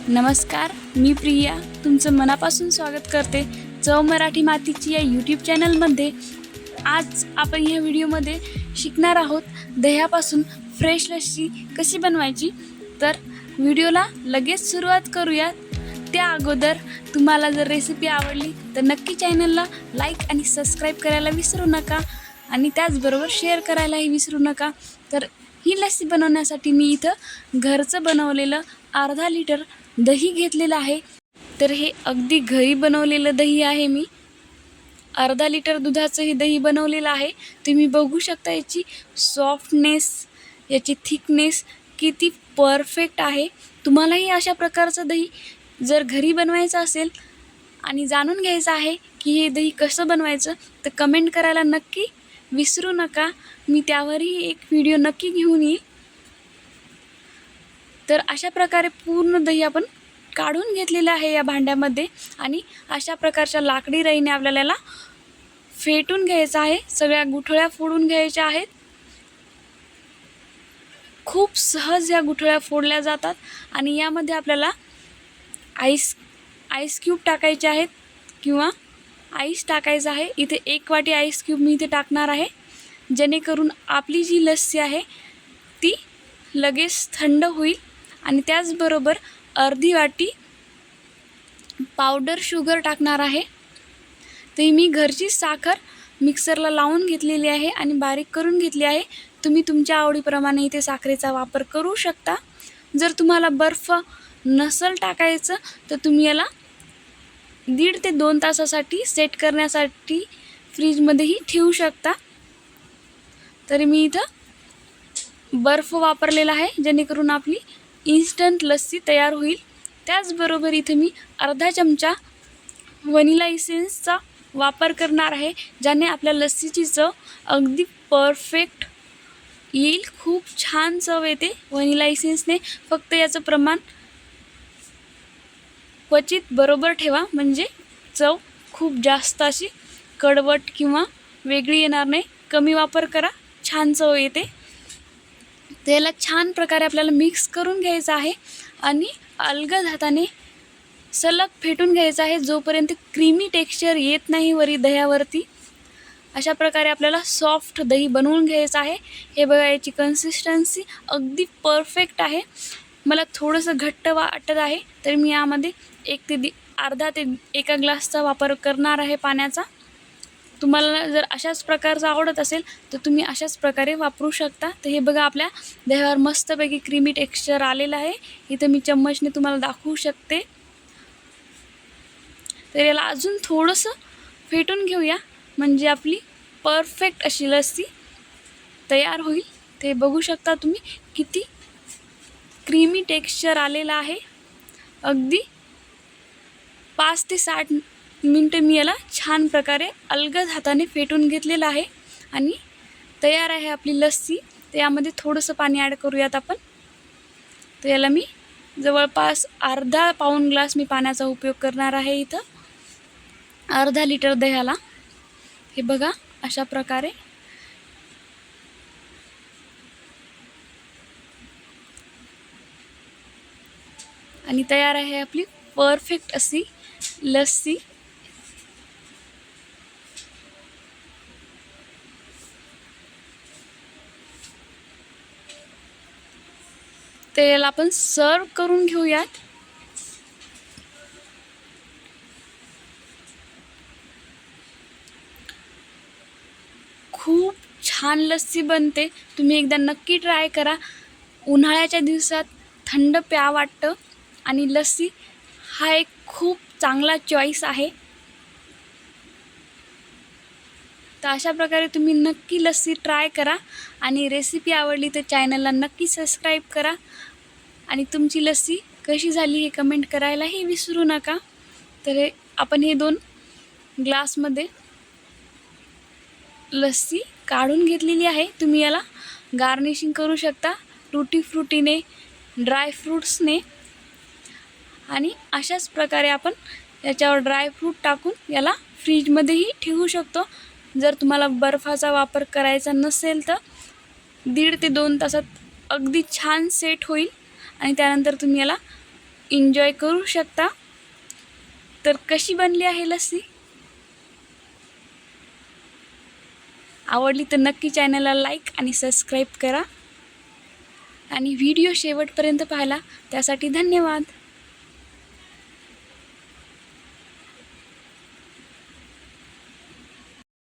नमस्कार, मी प्रिया तुमचं मनापासून स्वागत करते चव मराठी मातीची या यूट्यूब चॅनलमध्ये। आज आपण या व्हिडिओमध्ये शिकणार आहोत दह्यापासून फ्रेश लस्सी कशी बनवायची। तर व्हिडिओला लगेच सुरुवात करूया। त्या अगोदर तुम्हाला जर रेसिपी आवडली तर नक्की चॅनलला लाईक आणि सबस्क्राईब करायला विसरू नका आणि त्याचबरोबर शेअर करायलाही विसरू नका। तर ही लस्सी बनवण्यासाठी मी इथं घरचं बनवलेलं अर्धा लिटर दही घेतलेलं आहे। तर हे अगदी घरी बनवलेलं दही आहे। मी अर्धा लिटर दुधाचं हे दही बनवलेलं आहे। तुम्ही बघू शकता याची सॉफ्टनेस, याची थिकनेस किती परफेक्ट आहे। तुम्हालाही अशा प्रकारचं दही जर घरी बनवायचं असेल आणि जाणून घ्यायचं आहे की हे दही कसं बनवायचं तर कमेंट करायला नक्की विसरू नका। मी त्यावरही एक व्हिडिओ नक्की घेऊन येईल। तर अशा प्रकारे पूर्ण दही आपण काढून घेतलेलं आहे या भांड्यामध्ये आणि अशा प्रकारच्या लाकडी रईने आपल्याला याला फेटून घ्यायचं आहे। सगळ्या गुठळ्या फोडून घ्यायच्या आहेत। खूप सहज या गुठळ्या फोडल्या जातात आणि यामध्ये आपल्याला आईस क्यूब टाकायचे आहेत किंवा आईस टाकायचं आहे। इथे 1 वाटी आईस क्यूब मी इथे टाकणार आहे, जेणेकरून आपली जी लस्सी आहे ती लगेच थंड होईल। आणि त्याचबरोबर अर्धी वाटी पावडर शुगर टाकणार आहे। तर मी घरची साखर मिक्सरला लावून घेतलेली आहे आणि बारीक करून घेतली आहे। तुम्ही तुमच्या आवडीप्रमाणे इथे साखरेचा वापर करू शकता। जर तुम्हाला बर्फ नसेल टाकायचं तर तुम्ही याला 1.5 ते 2 तासासाठी सेट करण्यासाठी फ्रीजमध्येही ठेवू शकता। तरी मी इथं बर्फ वापरलेला आहे, जेणेकरून आपली इन्स्टंट लस्सी तयार होईल। त्याचबरोबर इथे मी अर्धा चमचा व्हॅनिला इसेन्सचा वापर करणार आहे, ज्याने आपल्या लस्सीची चव अगदी परफेक्ट येईल। खूप छान चव येते व्हॅनिला इसेन्सने। फक्त याचं प्रमाण क्वचित बरोबर ठेवा, म्हणजे चव खूप जास्त अशी कडवट किंवा वेगळी येणार नाही। कमी वापर करा, छान चव येते। त्याला छान प्रकारे आपल्याला मिक्स करून घ्यायचं आहे आणि अलगद हाताने सलग फेटून घ्यायचं आहे, जोपर्यंत क्रीमी टेक्स्चर येत नाही वरी दह्यावरती। अशा प्रकारे आपल्याला सॉफ्ट दही बनवून घ्यायचं आहे। हे बघा, याची कन्सिस्टन्सी अगदी परफेक्ट आहे। मला थोडंसं घट्ट वाटत आहे, तर मी यामध्ये अर्धा ते 1 ग्लासचा वापर करणार आहे पाण्याचा। तुम्हाला जर अशाच प्रकारचं आवडत असेल तर तुम्ही अशाच प्रकारे वापरू शकता। तर हे बघा, आपल्या दह्यावर मस्तपैकी क्रीमी टेक्स्चर आलेलं आहे। इथं मी चम्मचने तुम्हाला दाखवू शकते। तर याला अजून थोडंसं फेटून घेऊया, म्हणजे आपली परफेक्ट अशी लस्सी तयार होईल। ते बघू शकता तुम्ही किती क्रीमी टेक्स्चर आलेलं आहे। अगदी 5 ते 60 मिनटं मी याला छान प्रकारे अलगद हाताने फेटून घेतलेलं आहे आणि तयार आहे आपली लस्सी। तर यामध्ये थोडंसं पाणी ॲड करूयात आपण। तर याला मी जवळपास अर्धा पाऊण ग्लास मी पाण्याचा उपयोग करणार आहे इथं अर्धा लिटर दह्याला। हे बघा, अशा प्रकारे आणि तयार आहे आपली परफेक्ट अशी लस्सी। तर याला आपण सर्व करून घेऊयात। खूप छान लस्सी बनते, तुम्ही एकदा नक्की ट्राय करा। उन्हाळ्याच्या दिवसात थंड प्या वाटतं आणि लस्सी हा एक खूप चांगला चॉईस आहे। तर अशा प्रकारे तुम्ही नक्की लस्सी ट्राय करा आणि रेसिपी आवडली तर चॅनलला नक्की सबस्क्राईब करा आणि तुमची लस्सी कशी झाली हे कमेंट करायलाही विसरू नका। तर आपण हे 2 ग्लासमध्ये लस्सी काढून घेतलेली आहे। तुम्ही याला गार्निशिंग करू शकता टूटी फ्रुटीने, ड्राय फ्रूट्सने आणि अशाच प्रकारे आपण याच्यावर ड्रायफ्रूट टाकून याला फ्रीजमध्येही ठेवू शकतो। जर तुम्हाला बर्फाचा वापर करायचा नसेल तर 1.5 ते 2 तासात अगदी छान सेट होईल आणि त्यानंतर तुम्ही याला एन्जॉय करू शकता. तर कशी बनली आहे लस्सी? आवडली तर नक्की चॅनलला लाईक आणि सबस्क्राईब करा आणि व्हिडिओ शेवटपर्यंत पाहिला त्यासाठी धन्यवाद.